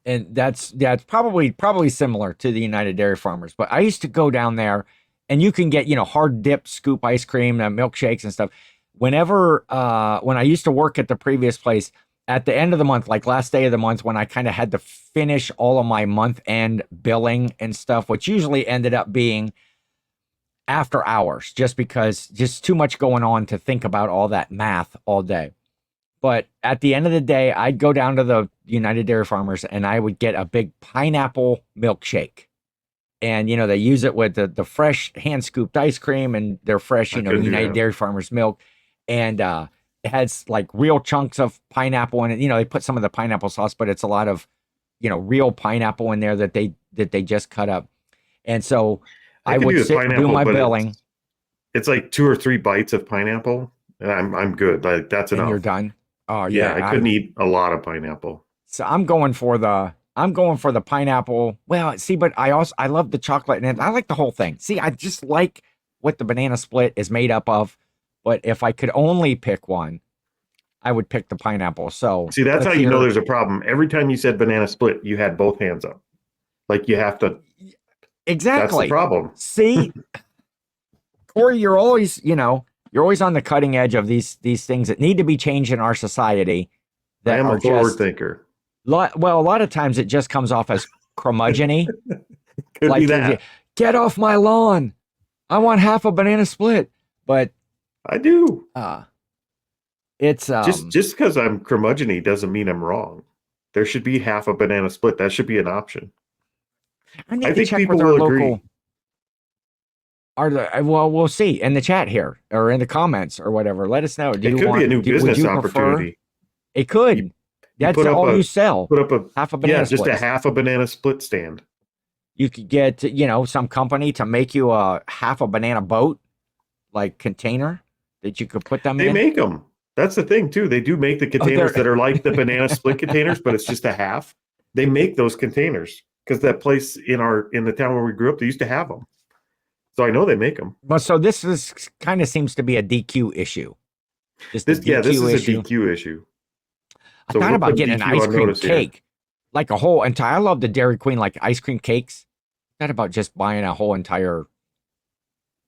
Speaker 1: And that's probably similar to the United Dairy Farmers. But I used to go down there, and you can get, hard dip scoop ice cream, milkshakes and stuff. When I used to work at the previous place, at the end of the month, like last day of the month, when I kind of had to finish all of my month end billing and stuff, which usually ended up being after hours, just because just too much going on to think about all that math all day. But at the end of the day, I'd go down to the United Dairy Farmers and I would get a big pineapple milkshake. And, they use it with the fresh hand scooped ice cream and their fresh, United Dairy Farmers milk. And it has like real chunks of pineapple in it. They put some of the pineapple sauce, but it's a lot of, real pineapple in there that they just cut up. And so I would do my billing.
Speaker 2: It's like 2 or 3 bites of pineapple, and I'm good. Like that's enough.
Speaker 1: And you're done. Oh
Speaker 2: yeah, I couldn't eat a lot of pineapple.
Speaker 1: So I'm going for the pineapple. Well, see, but I love the chocolate, and I like the whole thing. See, I just like what the banana split is made up of. But if I could only pick one, I would pick the pineapple. So
Speaker 2: see, that's how you know there's a problem. Every time you said banana split, you had both hands up. Like you have to.
Speaker 1: Exactly.
Speaker 2: That's the problem.
Speaker 1: See, Cory, you're always on the cutting edge of these things that need to be changed in our society.
Speaker 2: I am a forward thinker.
Speaker 1: Well, a lot of times it just comes off as curmudgeon-y.
Speaker 2: Could be that.
Speaker 1: Get off my lawn. I want half a banana split. But
Speaker 2: I do.
Speaker 1: It's
Speaker 2: just because I'm curmudgeon-y doesn't mean I'm wrong. There should be half a banana split. That should be an option.
Speaker 1: I think people will agree. Well, we'll see in the chat here or in the comments or whatever. Let us know.
Speaker 2: It could be a new business opportunity.
Speaker 1: It could. That's all you sell.
Speaker 2: Put up a
Speaker 1: half a banana split.
Speaker 2: Just a half a banana split stand.
Speaker 1: You could get, some company to make you a half a banana boat, like container that you could put them in.
Speaker 2: They make them. That's the thing too. They do make the containers that are like the banana split containers, but it's just a half. They make those containers because that place in the town where we grew up, they used to have them. So I know they make them.
Speaker 1: But so this is kind of seems to be a DQ issue.
Speaker 2: This is a DQ issue.
Speaker 1: I thought about getting an ice cream cake, like a whole entire. I love the Dairy Queen like ice cream cakes. I thought about just buying a whole entire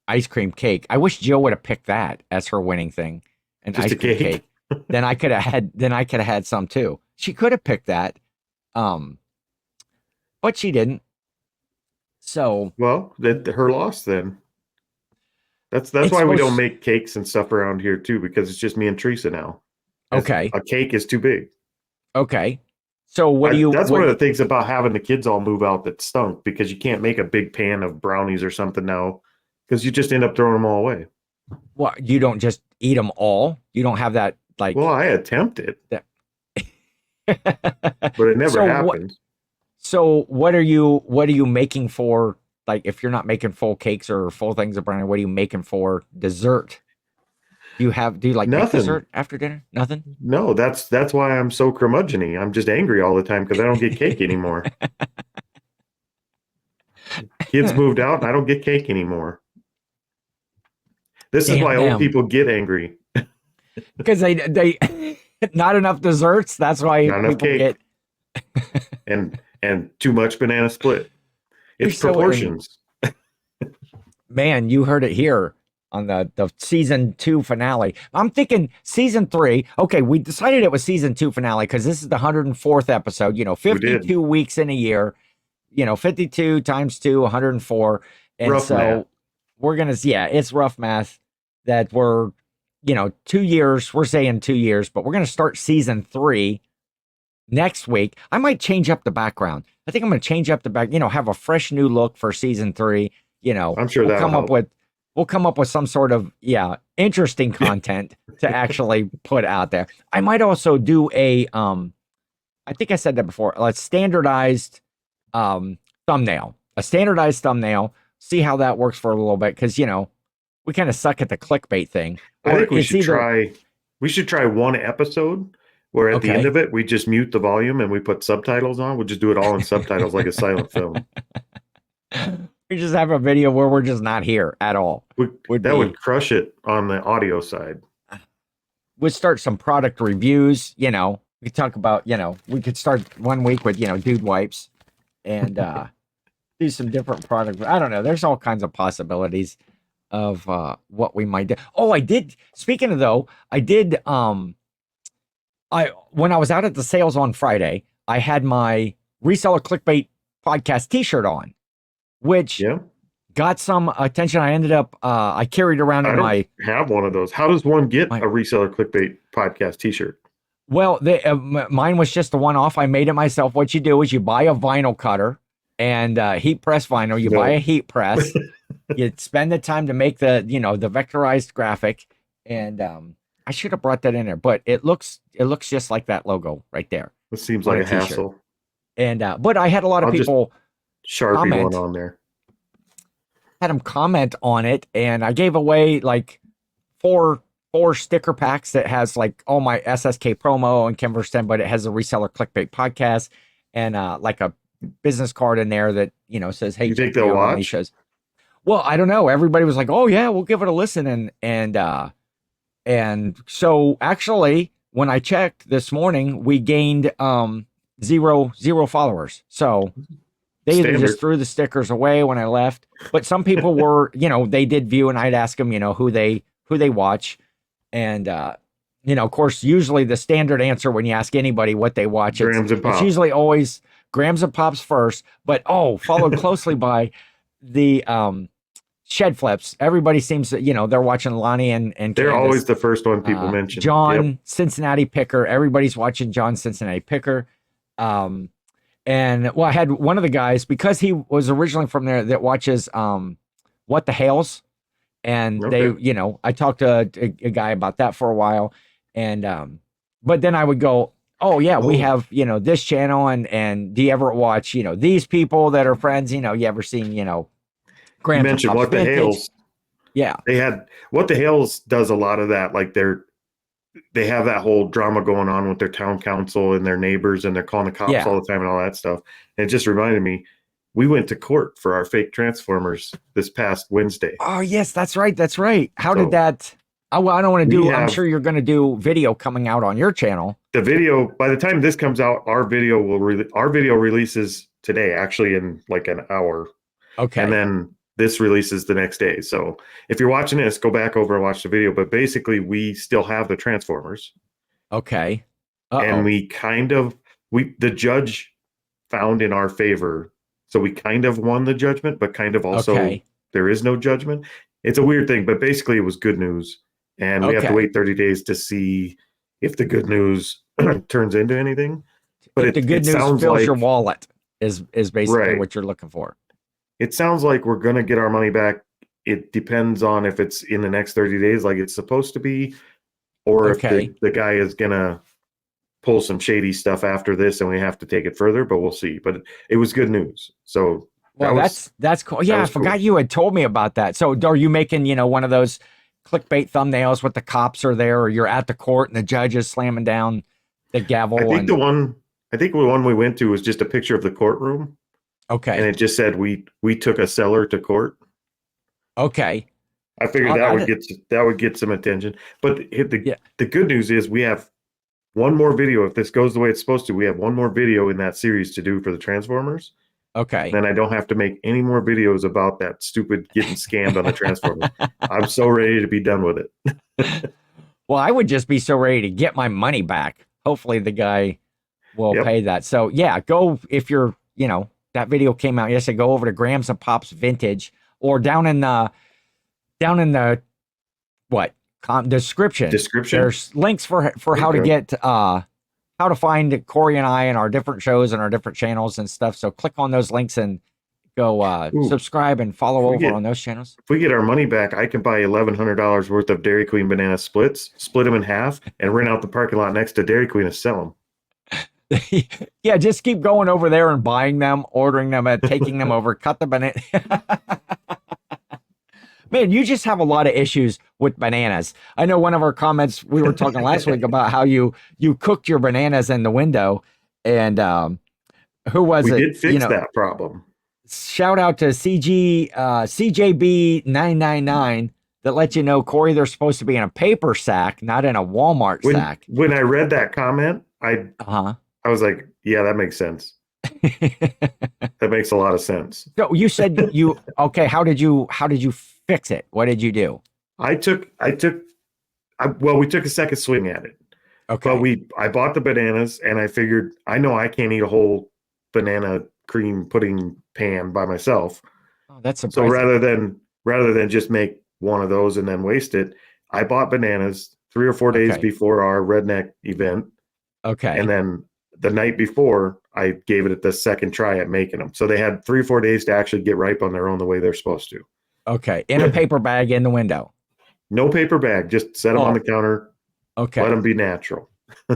Speaker 1: ice cream cake. I wish Jill would have picked that as her winning thing, an ice cream cake. Then I could have had some too. She could have picked that, but she didn't. So
Speaker 2: well, her loss then. That's why we don't make cakes and stuff around here too, because it's just me and Teresa now.
Speaker 1: Okay.
Speaker 2: A cake is too big.
Speaker 1: Okay. So
Speaker 2: that's one of the things about having the kids all move out that stunk, because you can't make a big pan of brownies or something now, because you just end up throwing them all away.
Speaker 1: Well, you don't just eat them all. You don't have that like.
Speaker 2: Well, I attempted, but it never happened.
Speaker 1: So what are you making for, like, if you're not making full cakes or full things of brownie, what are you making for dessert? Do you like make dessert after dinner? Nothing?
Speaker 2: No, that's why I'm so curmudgeon-y. I'm just angry all the time because I don't get cake anymore. Kids moved out and I don't get cake anymore. This is why old people get angry.
Speaker 1: Because they not enough desserts. That's why
Speaker 2: not enough cake. and too much banana split. It's proportions.
Speaker 1: Man, you heard it here on the season 2 finale. I'm thinking season 3. Okay, we decided it was season 2 finale because this is the 104th episode. 52 weeks in a year. 52 times 2, 104. And rough math. We're gonna, it's rough math that we're, 2 years. We're saying 2 years, but we're gonna start season 3 next week. I might change up the background. I think I'm gonna change up the back. Have a fresh new look for season 3.
Speaker 2: I'm sure
Speaker 1: we'll come up with some sort of interesting content to actually put out there. I might also do I think I said that before, a standardized thumbnail. see how that works for a little bit. Cause we kind of suck at the clickbait thing.
Speaker 2: I think we should try one episode where at the end of it, we just mute the volume and we put subtitles on. We'll just do it all in subtitles like a silent film.
Speaker 1: We just have a video where we're just not here at all.
Speaker 2: That would crush it on the audio side.
Speaker 1: We'd start some product reviews, we could talk about, we could start one week with, dude wipes and do some different product. I don't know. There's all kinds of possibilities of what we might do. Oh, speaking of though, when I was out at the sales on Friday, I had my Reseller Clickbait Podcast t-shirt on, which got some attention. I ended up, I carried around I
Speaker 2: have one of those. How does one get a Reseller Clickbait Podcast t-shirt?
Speaker 1: Well, mine was just a one-off. I made it myself. What you do is you buy a vinyl cutter and heat press vinyl. You buy a heat press. You spend the time to make the vectorized graphic. And I should have brought that in there, but it looks just like that logo right there.
Speaker 2: It seems like a hassle.
Speaker 1: And but I had a lot of people
Speaker 2: Sharpie one on there.
Speaker 1: Had them comment on it, and I gave away like four sticker packs that has like all my SSK promo and Converse 10, but it has a Reseller Clickbait Podcast and like a business card in there that says, "Hey,
Speaker 2: you think they'll watch?"
Speaker 1: Shows. Well, I don't know. Everybody was like, "Oh yeah, we'll give it a listen," and so actually, when I checked this morning, we gained zero followers. So they either just threw the stickers away when I left, but some people were, they did view, and I'd ask them, who they watch. And, of course, usually the standard answer when you ask anybody what they watch, it's usually always Grams and Pops first, but followed closely by the Shed Flips. Everybody seems to, they're watching Lonnie and
Speaker 2: they're
Speaker 1: Candace.
Speaker 2: Always the first one people mention.
Speaker 1: John Cincinnati Picker. Everybody's watching John Cincinnati Picker. And I had one of the guys, because he was originally from there, that watches What the Hales. And they, I talked to a guy about that for a while. And but then I would go, we have, this channel, and do you ever watch, these people that are friends, you ever seen,
Speaker 2: you mentioned What the Hales.
Speaker 1: Yeah.
Speaker 2: They had What the Hales does a lot of that. Like they have that whole drama going on with their town council and their neighbors, and they're calling the cops all the time and all that stuff. And it just reminded me, we went to court for our fake Transformers this past Wednesday.
Speaker 1: Oh yes, that's right. How did that? I don't want to do. I'm sure you're going to do video coming out on your channel.
Speaker 2: The video, by the time this comes out, our video releases today, actually in like an hour.
Speaker 1: Okay.
Speaker 2: And then this releases the next day. So if you're watching this, go back over and watch the video. But basically, we still have the Transformers.
Speaker 1: Okay.
Speaker 2: And the judge found in our favor. So we kind of won the judgment, but kind of also there is no judgment. It's a weird thing, but basically it was good news. And we have to wait 30 days to see if the good news turns into anything. But
Speaker 1: if the good news fills your wallet is basically what you're looking for.
Speaker 2: It sounds like we're going to get our money back. It depends on if it's in the next 30 days like it's supposed to be, or if the guy is going to pull some shady stuff after this and we have to take it further, but we'll see. But it was good news. So
Speaker 1: that's cool. Yeah, I forgot you had told me about that. So are you making, one of those clickbait thumbnails with the cops are there, or you're at the court and the judge is slamming down the gavel?
Speaker 2: I think the one we went to was just a picture of the courtroom.
Speaker 1: Okay.
Speaker 2: And it just said we took a seller to court.
Speaker 1: Okay.
Speaker 2: I figured that would get some attention. But the good news is we have one more video. If this goes the way it's supposed to, we have one more video in that series to do for the Transformers.
Speaker 1: Okay.
Speaker 2: Then I don't have to make any more videos about that stupid getting scammed on the Transformers. I'm so ready to be done with it.
Speaker 1: Well, I would just be so ready to get my money back. Hopefully the guy will pay that. So go if you're, that video came out yesterday, go over to Grams and Pops Vintage, or down in the description. There's links for how to get how to find Cory and I and our different shows and our different channels and stuff. So click on those links and go subscribe and follow on those channels.
Speaker 2: If we get our money back, I can buy $1,100 worth of Dairy Queen banana splits, split them in half, and rent out the parking lot next to Dairy Queen and sell them.
Speaker 1: Yeah, just keep going over there and buying them, ordering them, and taking them over. Cut the banana. Man, you just have a lot of issues with bananas. I know one of our comments, we were talking last week about how you cooked your bananas in the window, and who was
Speaker 2: We
Speaker 1: it?
Speaker 2: did fix that problem.
Speaker 1: Shout out to CJB999 that let you know, Cory, they're supposed to be in a paper sack, not in a Walmart sack.
Speaker 2: When I read that comment, I was like, yeah, that makes sense. That makes a lot of sense.
Speaker 1: So you said okay, how did you fix it? What did you do?
Speaker 2: We took a second swing at it.
Speaker 1: Okay.
Speaker 2: But I bought the bananas, and I figured, I know I can't eat a whole banana cream pudding pan by myself.
Speaker 1: Oh, that's surprising.
Speaker 2: So rather than just make one of those and then waste it, I bought bananas 3 or 4 days before our Redneck event.
Speaker 1: Okay.
Speaker 2: And then the night before, I gave it the second try at making them. So they had 3 or 4 days to actually get ripe on their own the way they're supposed to.
Speaker 1: Okay. In a paper bag in the window.
Speaker 2: No paper bag. Just set them on the counter.
Speaker 1: Okay.
Speaker 2: Let them be natural.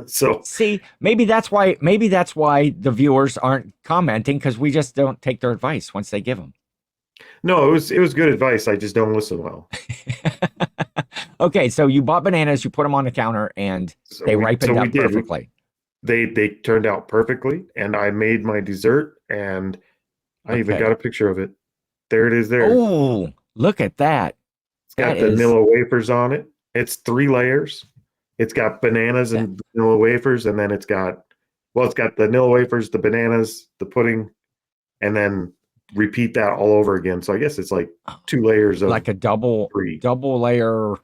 Speaker 2: So
Speaker 1: see, maybe that's why the viewers aren't commenting, because we just don't take their advice once they give them.
Speaker 2: No, it was good advice. I just don't listen well.
Speaker 1: Okay, so you bought bananas, you put them on the counter, and they ripened up perfectly.
Speaker 2: They turned out perfectly, and I made my dessert, and I even got a picture of it. There it is there.
Speaker 1: Oh, look at that.
Speaker 2: It's got vanilla wafers on it. It's 3 layers. It's got bananas and vanilla wafers, and then it's got the vanilla wafers, the bananas, the pudding, and then repeat that all over again. So I guess it's like 2 layers of
Speaker 1: like a double layer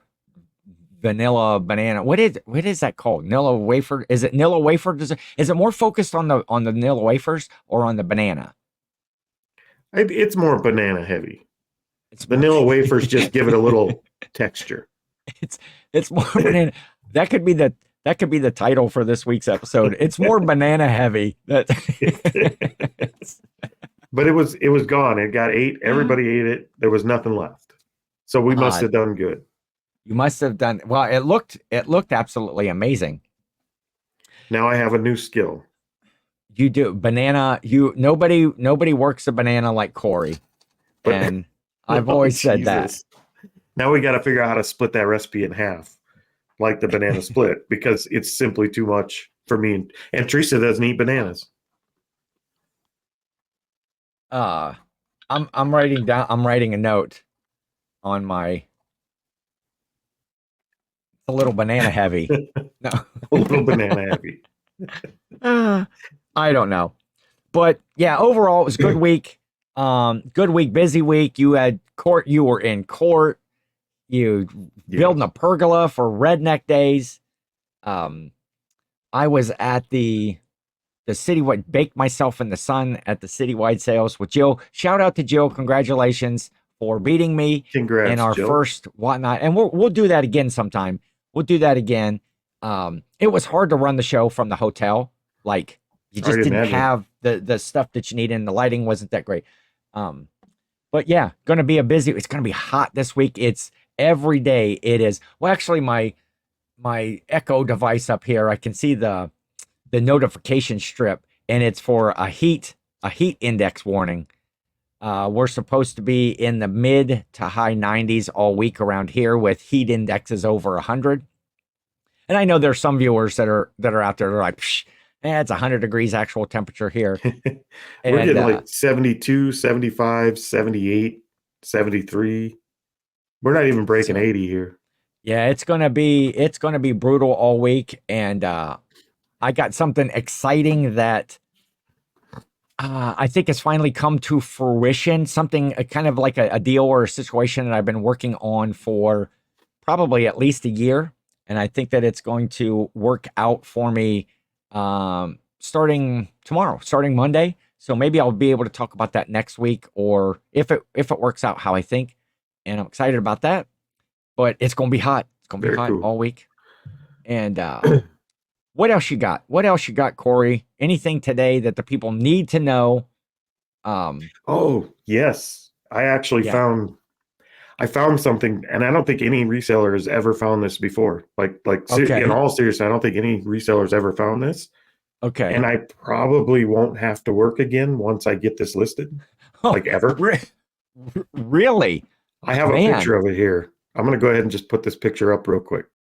Speaker 1: vanilla banana. What is that called? Nilla wafer? Is it Nilla wafer? Is it more focused on the Nilla wafers or on the banana?
Speaker 2: It's more banana heavy. Vanilla wafers just give it a little texture.
Speaker 1: It's more banana. That could be the title for this week's episode. It's more banana heavy.
Speaker 2: But it was gone. It got ate. Everybody ate it. There was nothing left. So we must have done good.
Speaker 1: You must have done well. It looked absolutely amazing.
Speaker 2: Now I have a new skill.
Speaker 1: You do banana. Nobody works a banana like Cory, and I've always said that.
Speaker 2: Now we got to figure out how to split that recipe in half, like the banana split, because it's simply too much for me. And Teresa doesn't eat bananas.
Speaker 1: I'm writing a note on my. A little banana heavy. No,
Speaker 2: a little banana heavy.
Speaker 1: I don't know, but yeah, overall it was a good week. Good week, busy week. You had court. You were in court. You building a pergola for Redneck Days. I was at the citywide, baked myself in the sun at the citywide sales with Jill. Shout out to Jill. Congratulations for beating me.
Speaker 2: Congrats,
Speaker 1: in our
Speaker 2: Jill.
Speaker 1: First whatnot. And we'll do that again sometime. We'll do that again. It was hard to run the show from the hotel. Like you just didn't have the stuff that you needed, and the lighting wasn't that great. But yeah, it's going to be hot this week. It's every day. It is. Well, actually my Echo device up here, I can see the notification strip, and it's for a heat index warning. We're supposed to be in the mid to high 90s all week around here with heat indexes over 100. And I know there's some viewers that are out there. They're like, it's 100 degrees actual temperature here.
Speaker 2: We're getting like 72, 75, 78, 73. We're not even breaking 80 here.
Speaker 1: Yeah, it's gonna be brutal all week. And I got something exciting that I think has finally come to fruition. Something kind of like a deal or a situation that I've been working on for probably at least a year. And I think that it's going to work out for me starting tomorrow, starting Monday. So maybe I'll be able to talk about that next week, or if it works out how I think. And I'm excited about that. But it's going to be hot. It's going to be hot all week. And what else you got? What else you got, Cory? Anything today that the people need to know?
Speaker 2: Oh, yes. I actually found something, and I don't think any reseller has ever found this before. In all seriousness, I don't think any reseller's ever found this.
Speaker 1: Okay.
Speaker 2: And I probably won't have to work again once I get this listed, ever.
Speaker 1: Really?
Speaker 2: I have a
Speaker 1: Man.
Speaker 2: picture of it here. I'm going to go ahead and just put this picture up real quick.